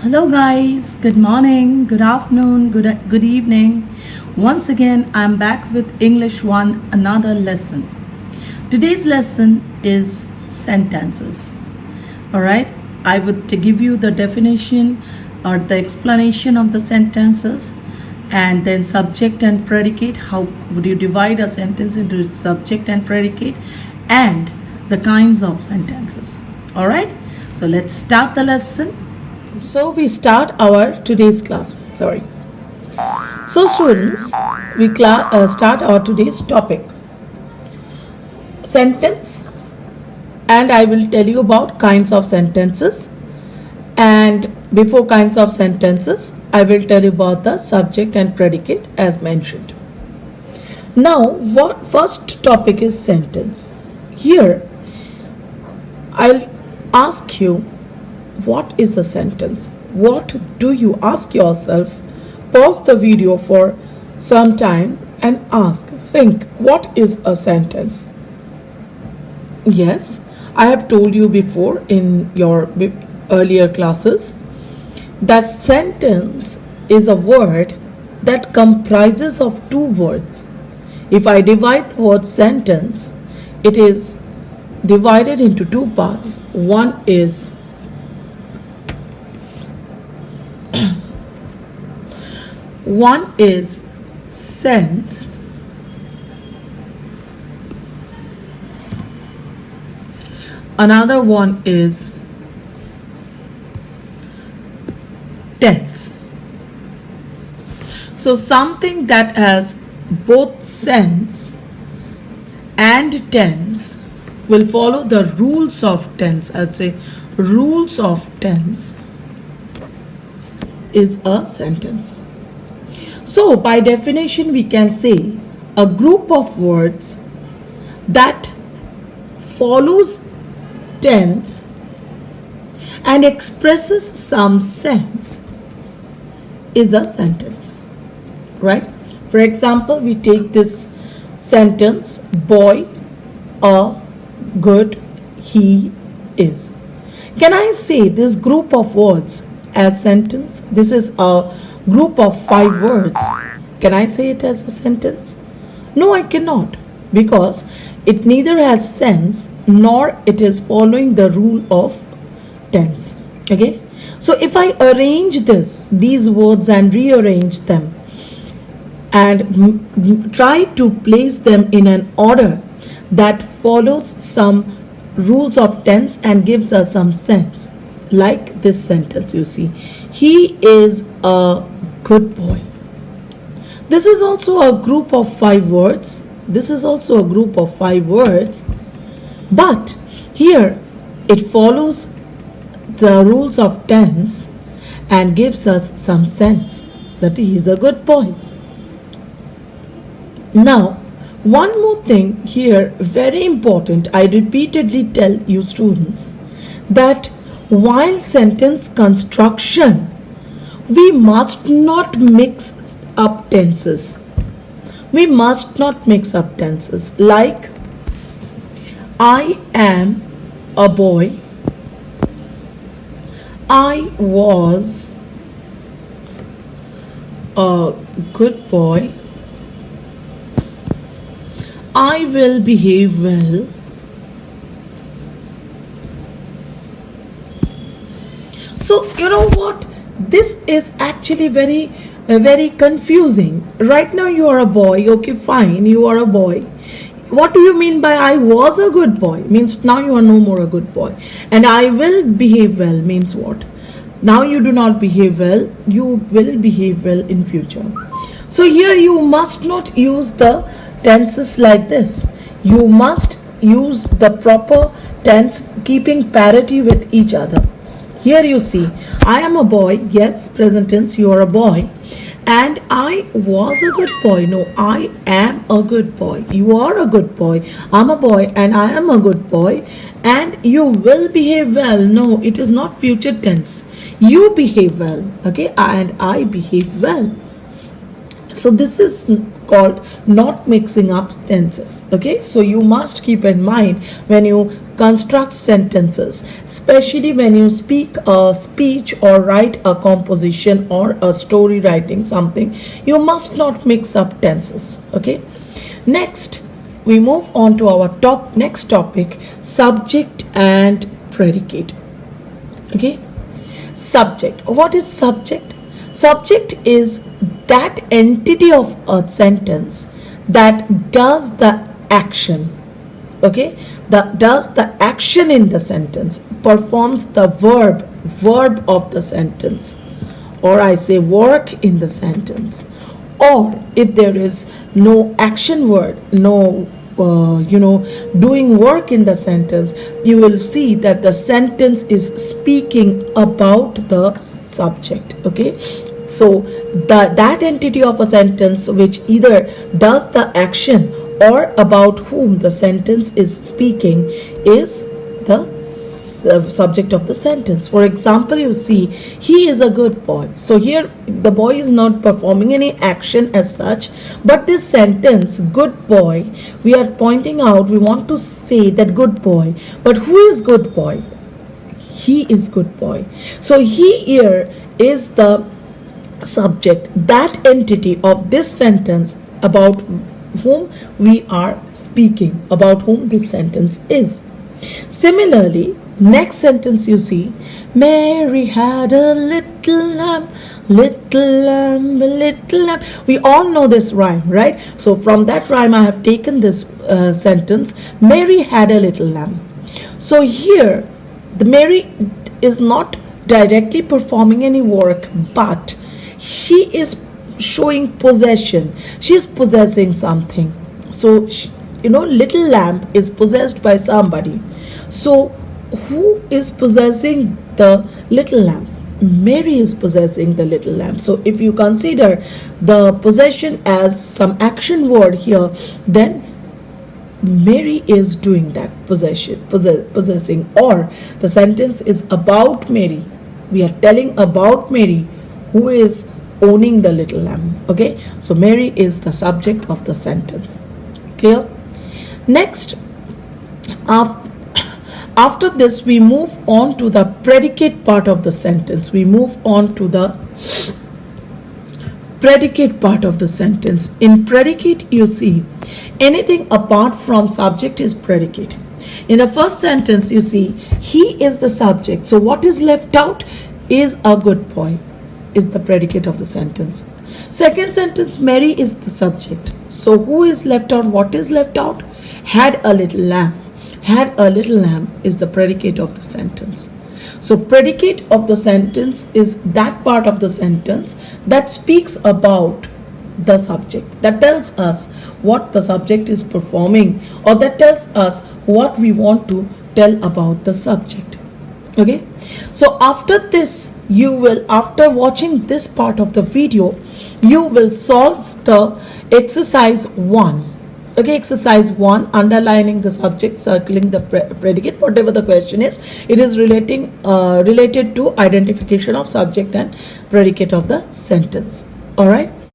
Hello, guys. Good morning, good afternoon, good evening. Once again, I'm back with English 1, another lesson. Today's lesson is sentences. All right, I would give you the definition or the explanation of the sentences and then subject and predicate. How would you divide a sentence into subject and predicate and the kinds of sentences? All right, so let's start the lesson. So we start our today's class. Sorry. So students, we start our today's topic. Sentence, and I will tell you about kinds of sentences. And before kinds of sentences, I will tell you about the subject and predicate as mentioned. Now, what first topic is sentence. Here, I'll ask you, what is a sentence? What do you ask yourself? Pause the video for some time and think, what is a sentence? Yes, I have told you before in your earlier classes that sentence is a word that comprises of two words. If I divide the word sentence, it is divided into two parts. One is sense, another one is tense. So something that has both sense and tense will follow the rules of tense. I'd say rules of tense is a sentence. So, by definition, we can say a group of words that follows tense and expresses some sense is a sentence, right? For example, we take this sentence, boy, a good he is. Can I say this group of words as sentence? This is a group of 5 words. Can I say it as a sentence? No, I cannot, because it neither has sense nor it is following the rule of tense. Okay, so if I arrange these words and rearrange them and try to place them in an order that follows some rules of tense and gives us some sense, like this sentence, you see, he is a good boy. This is also a group of 5 words. But here it follows the rules of tense and gives us some sense that he is a good boy. Now, one more thing here, very important, I repeatedly tell you students that while sentence construction, we must not mix up tenses. Like, I am a boy. I was a good boy. I will behave well. So, you know what? This is actually very confusing. Right now you are a boy. Okay, fine, you are a boy. What do you mean by I was a good boy? Means now you are no more a good boy. And I will behave well means what? Now you do not behave well, you will behave well in future. So here you must not use the tenses like this. You must use the proper tense keeping parity with each other. Here you see, I am a boy. Yes, present tense, you are a boy. And I was a good boy. No, I am a good boy. You are a good boy. I'm a boy and I am a good boy. And you will behave well. No, it is not future tense. You behave well. Okay, and I behave well. So this is called not mixing up tenses. Okay, so you must keep in mind when you construct sentences, especially when you speak a speech or write a composition or a story writing something, you must not mix up tenses. Okay, next we move on to our next topic, subject and predicate. Okay, subject. What is subject? Subject is that entity of a sentence that does the action. Okay, that does the action in the sentence, performs the verb of the sentence, or I say work in the sentence. Or if there is no action word, no doing work in the sentence, you will see that the sentence is speaking about the subject. Okay, so that entity of a sentence which either does the action or about whom the sentence is speaking is the subject of the sentence. For example, you see, he is a good boy. So here the boy is not performing any action as such, but this sentence, good boy, we are pointing out, we want to say that good boy. But who is good boy? He is good boy. So he here is the subject, that entity of this sentence about whom we are speaking, about whom this sentence is. Similarly, next sentence you see, Mary had a little lamb, little lamb, little lamb. We all know this rhyme, right? So from that rhyme I have taken this sentence, Mary had a little lamb. So here the Mary is not directly performing any work, but she is showing possession. She is possessing something. So little lamb is possessed by somebody. So who is possessing the little lamb? Mary is possessing the little lamb. So if you consider the possession as some action word here, then Mary is doing that possessing, or the sentence is about Mary. We are telling about Mary who is owning the little lamb. Okay, so Mary is the subject of the sentence. Clear? Next, after this we move on to the predicate part of the sentence. We move on to the predicate part of the sentence. In predicate, you see, anything apart from subject is predicate. In the first sentence, you see, he is the subject. So what is left out is a good boy, is the predicate of the sentence. Second sentence, Mary is the subject. So who is left out? What is left out? Had a little lamb. Had a little lamb is the predicate of the sentence. So predicate of the sentence is that part of the sentence that speaks about the subject, that tells us what the subject is performing, or that tells us what we want to tell about the subject. Okay, so after this, after watching this part of the video, you will solve the exercise 1. Okay, exercise 1, underlining the subject, circling the predicate, whatever the question is, it is related to identification of subject and predicate of the sentence. All right.